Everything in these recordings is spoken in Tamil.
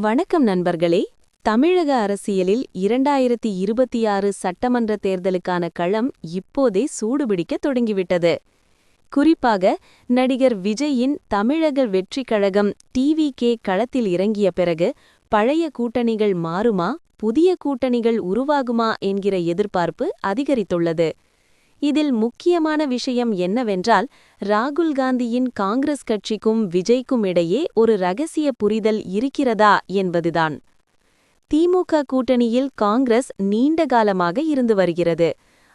வணக்கம் நண்பர்களே. தமிழக அரசியலில் 2026 சட்டமன்ற தேர்தலுக்கான களம் இப்போதே சூடுபிடிக்க தொடங்கிவிட்டது. குறிப்பாக நடிகர் விஜயின் தமிழக வெற்றிக் கழகம் டிவிகே களத்தில் இறங்கிய பிறகு பழைய கூட்டணிகள் மாறுமா, புதிய கூட்டணிகள் உருவாகுமா என்கிற எதிர்பார்ப்பு அதிகரித்துள்ளது. இதில் முக்கியமான விஷயம் என்னவென்றால், ராகுல் காந்தியின் காங்கிரஸ் கட்சிக்கும் விஜய்க்கும் இடையே ஒரு ரகசிய புரிதல் இருக்கிறதா என்பதுதான். திமுக கூட்டணியில் காங்கிரஸ் நீண்ட காலமாக இருந்து வருகிறது.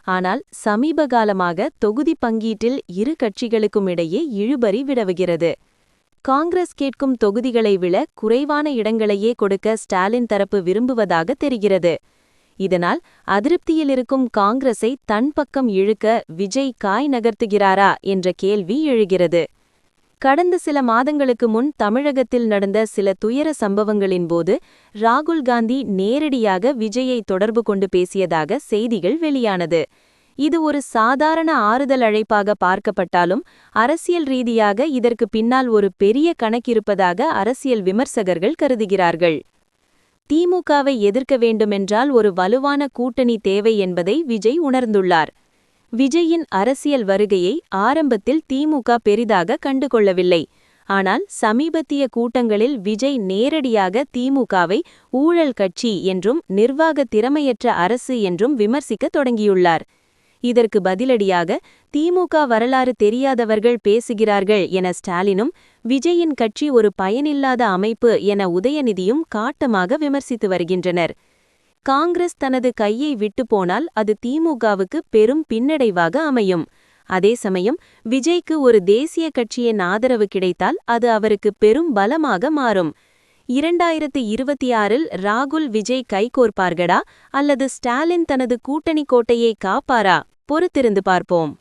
ஆனால் சமீப காலமாக தொகுதி பங்கீட்டில் இரு கட்சிகளுக்கும் இடையே இழுபறி விடவுகிறது. காங்கிரஸ் கேட்கும் தொகுதிகளை விட குறைவான இடங்களையே கொடுக்க ஸ்டாலின் தரப்பு விரும்புவதாக தெரிகிறது. இதனால் அதிருப்தியில் இருக்கும் காங்கிரஸை தன் பக்கம் இழுக்க விஜய் காய் நகர்த்துகிறாரா என்ற கேள்வி எழுகிறது. கடந்த சில மாதங்களுக்கு முன் தமிழகத்தில் நடந்த சில துயர சம்பவங்களின் போது ராகுல் காந்தி நேரடியாக விஜயை தொடர்பு கொண்டு பேசியதாக செய்திகள் வெளியானது. இது ஒரு சாதாரண ஆறுதல் அழைப்பாக பார்க்கப்பட்டாலும் அரசியல் ரீதியாக இதற்கு பின்னால் ஒரு பெரிய கணக்கிருப்பதாக அரசியல் விமர்சகர்கள் கருதுகிறார்கள். திமுகவை எதிர்க்க வேண்டுமென்றால் ஒரு வலுவான கூட்டணி தேவை என்பதை விஜய் உணர்ந்துள்ளார். விஜயின் அரசியல் வருகையை ஆரம்பத்தில் திமுக பெரிதாக கண்டுகொள்ளவில்லை. ஆனால் சமீபத்திய கூட்டங்களில் விஜய் நேரடியாக திமுகவை ஊழல் கட்சி என்றும் நிர்வாக திறமையற்ற அரசு என்றும் விமர்சிக்க தொடங்கியுள்ளார். இதற்கு பதிலடியாக திமுக வரலாறு தெரியாதவர்கள் பேசுகிறார்கள் என ஸ்டாலினும், விஜயின் கட்சி ஒரு பயனில்லாத அமைப்பு என உதயநிதியும் காட்டமாக விமர்சித்து வருகின்றனர். காங்கிரஸ் தனது கையை விட்டு போனால் அது திமுகவுக்கு பெரும் பின்னடைவாக அமையும். அதே சமயம் விஜய்க்கு ஒரு தேசிய கட்சியின் ஆதரவு கிடைத்தால் அது அவருக்கு பெரும் பலமாக மாறும். 2026இல் ராகுல் விஜய் கைகோர்ப்பார்களா அல்லது ஸ்டாலின் தனது கூட்டணி கோட்டையை காப்பாரா? பொறுத்திருந்து பார்ப்போம்.